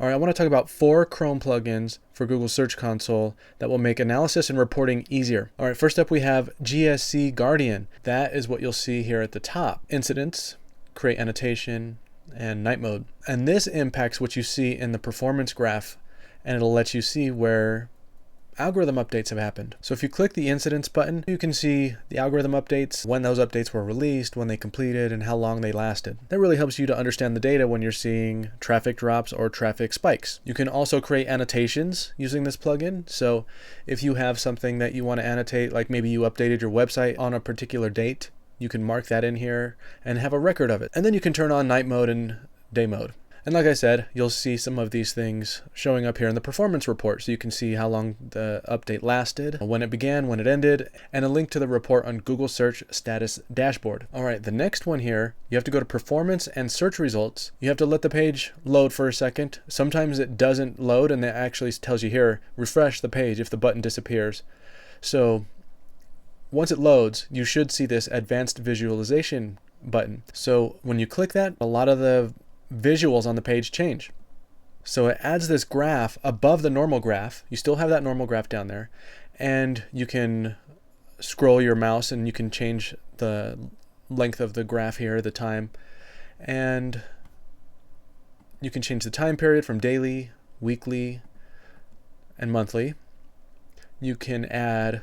All right, I want to talk about 4 Chrome plugins for Google Search Console that will make analysis and reporting easier. All right, first up we have GSC Guardian. That is what you'll see here at the top. Incidents, create annotation, and night mode. And this impacts what you see in the performance graph, and it'll let you see where algorithm updates have happened. So if you click the incidents button, you can see the algorithm updates, when those updates were released, when they completed, and how long they lasted. That really helps you to understand the data when you're seeing traffic drops or traffic spikes. You can also create annotations using this plugin. So if you have something that you want to annotate, like maybe you updated your website on a particular date, you can mark that in here and have a record of it. And then you can turn on night mode and day mode. And like I said, you'll see some of these things showing up here in the performance report. So you can see how long the update lasted, when it began, when it ended, and a link to the report on Google Search Status Dashboard. All right, the next one here, you have to go to Performance and Search Results. You have to let the page load for a second. Sometimes it doesn't load, and it actually tells you here, refresh the page if the button disappears. So once it loads, you should see this Advanced Visualization button. So when you click that, a lot of the visuals on the page change. So it adds this graph above the normal graph. You still have that normal graph down there, and you can scroll your mouse and you can change the length of the graph here, the time, and you can change the time period from daily, weekly, and monthly. You can add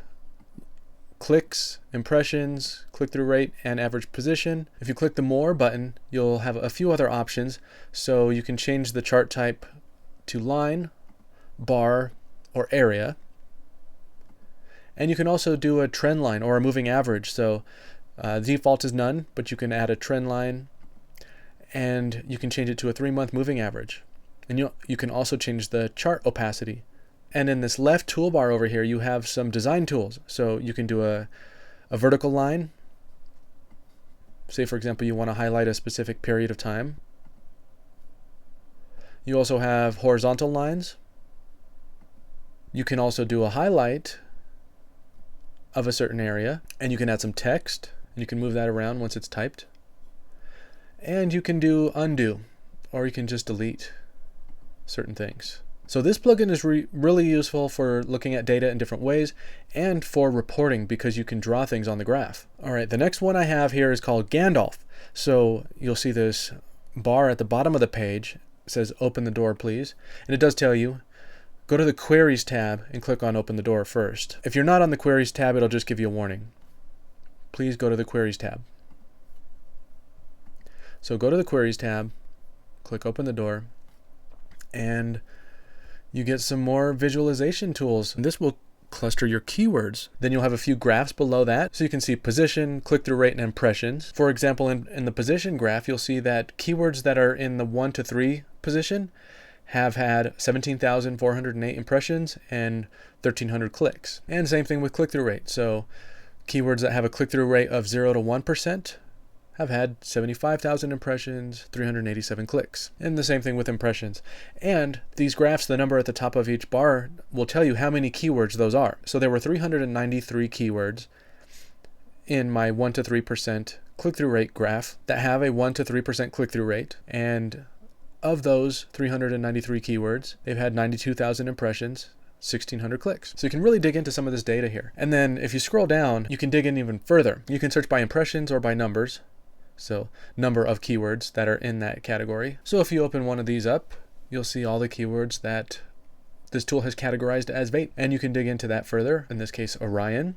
clicks, impressions, click-through rate, and average position. If you click the More button, you'll have a few other options. So you can change the chart type to line, bar, or area. And you can also do a trend line or a moving average. So default is none, but you can add a trend line, and you can change it to a 3-month moving average. And you can also change the chart opacity. And in this left toolbar over here, you have some design tools. So you can do a vertical line. Say, for example, you want to highlight a specific period of time. You also have horizontal lines. You can also do a highlight of a certain area, and you can add some text, and you can move that around once it's typed. And you can do undo, or you can just delete certain things. So this plugin is really useful for looking at data in different ways and for reporting, because you can draw things on the graph. All right, the next one I have here is called Gandalf. So you'll see this bar at the bottom of the page. It says open the door, please. And it does tell you, go to the Queries tab and click on open the door first. If you're not on the Queries tab, it'll just give you a warning. Please go to the Queries tab. So go to the Queries tab, click open the door, and you get some more visualization tools. And this will cluster your keywords. Then you'll have a few graphs below that. So you can see position, click-through rate, and impressions. For example, in the position graph, you'll see that keywords that are in the 1 to 3 position have had 17,408 impressions and 1,300 clicks. And same thing with click-through rate. So keywords that have a click-through rate of 0 to 1% have had 75,000 impressions, 387 clicks. And the same thing with impressions. And these graphs, the number at the top of each bar will tell you how many keywords those are. So there were 393 keywords in my 1 to 3% click-through rate graph that have a 1 to 3% click-through rate. And of those 393 keywords, they've had 92,000 impressions, 1,600 clicks. So you can really dig into some of this data here. And then if you scroll down, you can dig in even further. You can search by impressions or by numbers. So number of keywords that are in that category. So if you open one of these up, you'll see all the keywords that this tool has categorized as vape. And you can dig into that further. In this case, Orion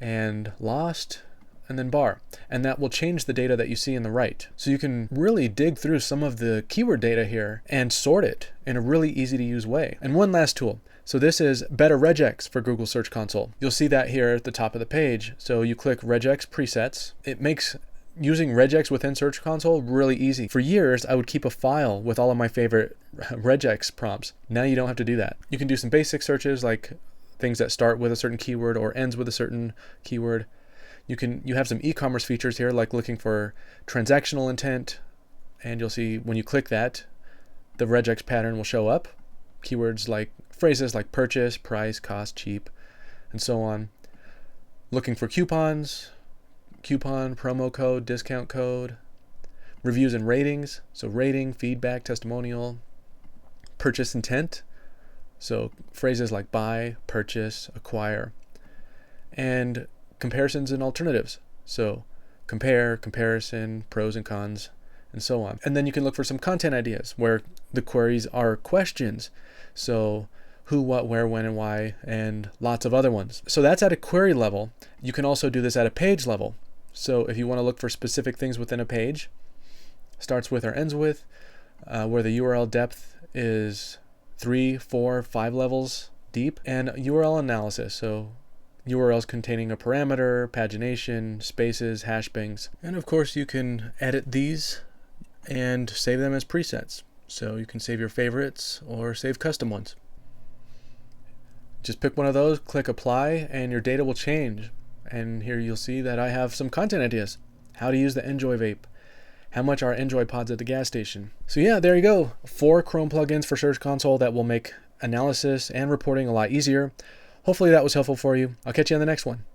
and Lost, and then bar. And that will change the data that you see in the right. So you can really dig through some of the keyword data here and sort it in a really easy to use way. And one last tool. So this is Better Regex for Google Search Console. You'll see that here at the top of the page. So you click Regex Presets. It makes using Regex within Search Console really easy. For years, I would keep a file with all of my favorite Regex prompts. Now you don't have to do that. You can do some basic searches, like things that start with a certain keyword or ends with a certain keyword. You have some e-commerce features here, like looking for transactional intent, and you'll see when you click that, the Regex pattern will show up. Keywords like phrases like purchase, price, cost, cheap, and so on. Looking for coupons, coupon, promo code, discount code, reviews and ratings. So rating, feedback, testimonial, purchase intent. So phrases like buy, purchase, acquire, and comparisons and alternatives. So compare, comparison, pros and cons, and so on. And then you can look for some content ideas where the queries are questions. So who, what, where, when, and why, and lots of other ones. So that's at a query level. You can also do this at a page level. So if you want to look for specific things within a page, starts with or ends with, where the URL depth is 3, 4, 5 levels deep, and URL analysis. So URLs containing a parameter, pagination, spaces, hash bangs. And of course you can edit these and save them as presets. So you can save your favorites or save custom ones. Just pick one of those, click apply, and your data will change. And here you'll see that I have some content ideas. How to use the Enjoy vape. How much are Enjoy pods at the gas station. So yeah, there you go. 4 Chrome plugins for Search Console that will make analysis and reporting a lot easier. Hopefully that was helpful for you. I'll catch you on the next one.